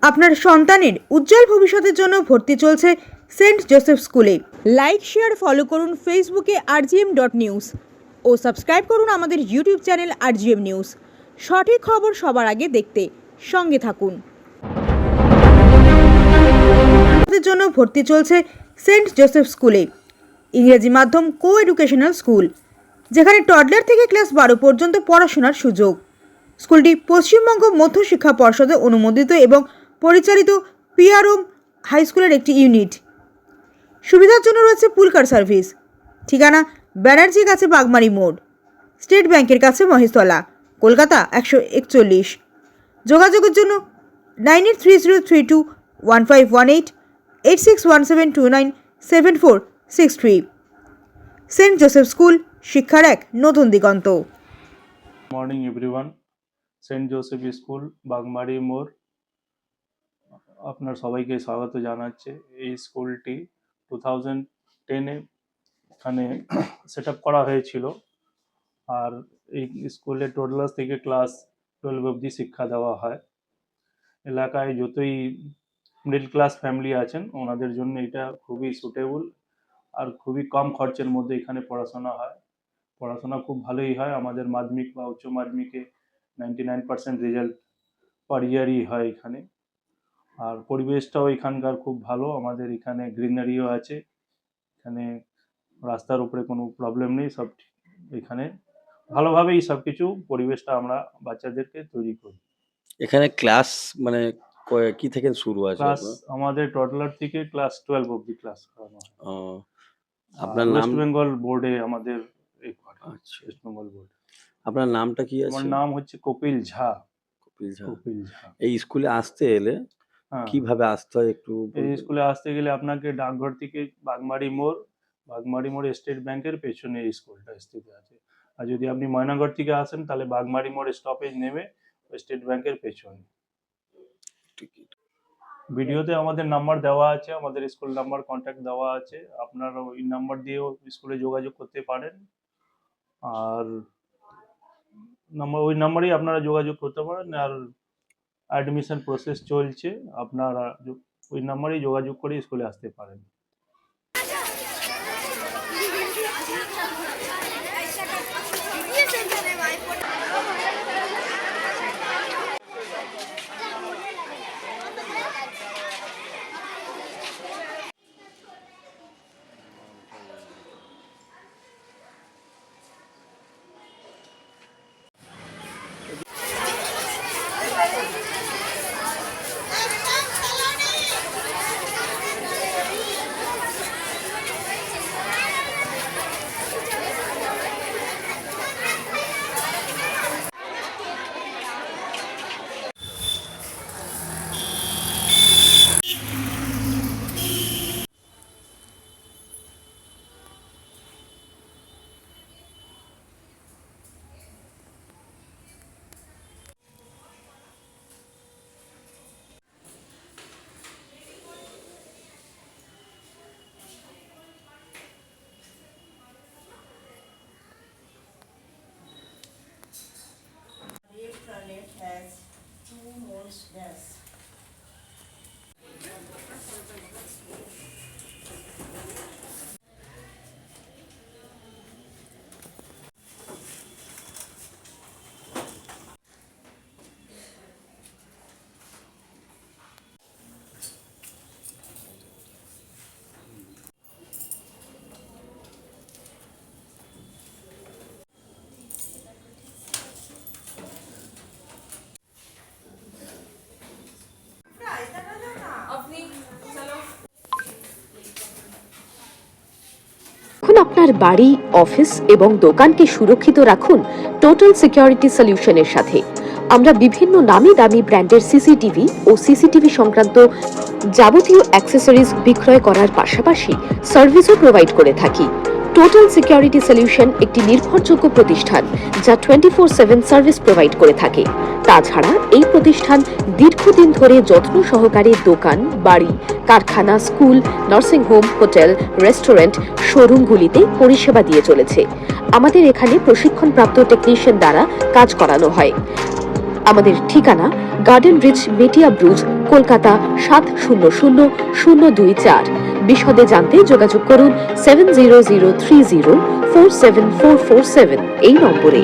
আপনার সন্তানের উজ্জ্বল ভবিষ্যতের জন্য ভর্তি চলছে সেন্ট জোসেফ স্কুলে। লাইক, শেয়ার, ফলো করুন ফেসবুকে rgm.news ও সাবস্ক্রাইব করুন আমাদের ইউটিউব চ্যানেল rgm নিউজ। সঠিক খবর সবার আগে দেখতে সঙ্গে থাকুন। জন্য ভর্তি চলছে সেন্ট জোসেফ স্কুলে, ইংরেজি মাধ্যম কো এডুকেশনাল স্কুল, যেখানে টডলার থেকে ক্লাস 12 পর্যন্ত পড়াশোনার সুযোগ। স্কুলটি পশ্চিমবঙ্গ মধ্য শিক্ষা পর্ষদে অনুমোদিত এবং পরিচালিত পিআরও হাই স্কুলের একটি ইউনিট। সুবিধার জন্য রয়েছে পুলকার সার্ভিস। ঠিকানা ব্যানার্জি কাছে বাগমারি মোড়, স্টেট ব্যাংকের কাছে মহেশতলা, কলকাতা 141। যোগাযোগের জন্য 9830321518, 8617297463। সেন্ট জোসেফ স্কুল, শিক্ষার এক নতুন দিগন্ত। Morning everyone, Saint Joseph school Bagmari মোড় আপনার সবাইকে স্বাগত জানাচ্ছে। এই স্কুলটি 2010-এ এখানে সেট আপ করা হয়েছিল, আর এই স্কুলে টোডলার থেকে ক্লাস 12 অবধি শিক্ষা দেওয়া হয়। এলাকায় যতই মিডল ক্লাস ফ্যামিলি আছেন ওনাদের জন্য এটা খুবই সুটেবল, আর খুবই কম খরচের মধ্যে এখানে পড়াশোনা হয়। পড়াশোনা খুব ভালোই হয়। আমাদের মাধ্যমিক বা উচ্চ মাধ্যমিকে 99% রেজাল্ট পার ইয়ারই হয় এখানে। আর পরিবেশটাও এখানকার খুব ভালো। আমাদের এখানে গ্রিনারিও আছে, এখানে রাস্তার উপরে কোনো প্রবলেম নেই। সব এখানে ভালোভাবেই সব কিছু পরিবেশটা আমরা বাচ্চাদেরকে তৈরি করি। এখানে ক্লাস মানে কি থেকে শুরু আছে? ক্লাস আমাদের টডলার থেকে ক্লাস 12 অবধি ক্লাস করানো হয়। আপনার নাম? ওয়েস্ট বেঙ্গল বোর্ডে আমাদের এই পড়ে। আচ্ছা, ওয়েস্ট বেঙ্গল বোর্ড। আপনার নামটা কি আছে? আমার নাম হচ্ছে কপিল ঝা। কপিল ঝা। কপিল ঝা। এই স্কুলে আসতে এলে কিভাবে আসতে হয় একটু? এই স্কুলে আসতে গেলে আপনাকে ডাকঘর থেকে বাগমারি মোড় স্টেট ব্যাংকের পেছনে এই স্কুলটা স্থিত আছে। আর যদি আপনি ময়নাগড় থেকে আসেন তাহলে বাগমারি মোড় স্টপেজ নেমে স্টেট ব্যাংকের পেছনে। ভিডিওতে আমাদের নাম্বার দেওয়া আছে, আমাদের স্কুল নাম্বার কন্ট্যাক্ট দেওয়া আছে। আপনারা ওই নাম্বার দিয়েও স্কুলে যোগাযোগ করতে পারেন, আর ওই নাম্বারেই আপনারা যোগাযোগ করতে পারেন। আর অ্যাডমিশন প্রসেস চলছে, আপনারা ওই নাম্বারেই যোগাযোগ করে স্কুলে আসতে পারেন। Planet has 2 moons gas. আপনার বাড়ি, অফিস এবং দোকানকে সুরক্ষিত রাখুন টোটাল সিকিউরিটি সলিউশনের সাথে। আমরা বিভিন্ন নামি দামি ব্র্যান্ডের সিসিটিভি ও সিসিটিভি সংক্রান্ত যাবতীয় অ্যাক্সেসরিজ বিক্রয় করার পাশাপাশি সার্ভিসও প্রোভাইড করে থাকি। টোটাল সিকিউরিটি সলিউশন একটি নির্ভরযোগ্য প্রতিষ্ঠান যা 24/7 সার্ভিস প্রোভাইড করে থাকে। তাছাড়া এই প্রতিষ্ঠান দীর্ঘদিন ধরে যত্ন সহকারে দোকান, বাড়ি, কারখানা, school, nursing home, hotel, restaurant, শোরুমগুলিতে পরিষেবা দিয়ে চলেছে। আমাদের এখানে প্রশিক্ষণপ্রাপ্ত টেকনিশিয়ান দ্বারা কাজ করানো হয়। আমাদের ঠিকানা গার্ডেন রিচ, মেটিয়া ব্রুজ, কলকাতা 700024। বিশদে জানতে যোগাযোগ করুন 7003047447 এই নম্বরে।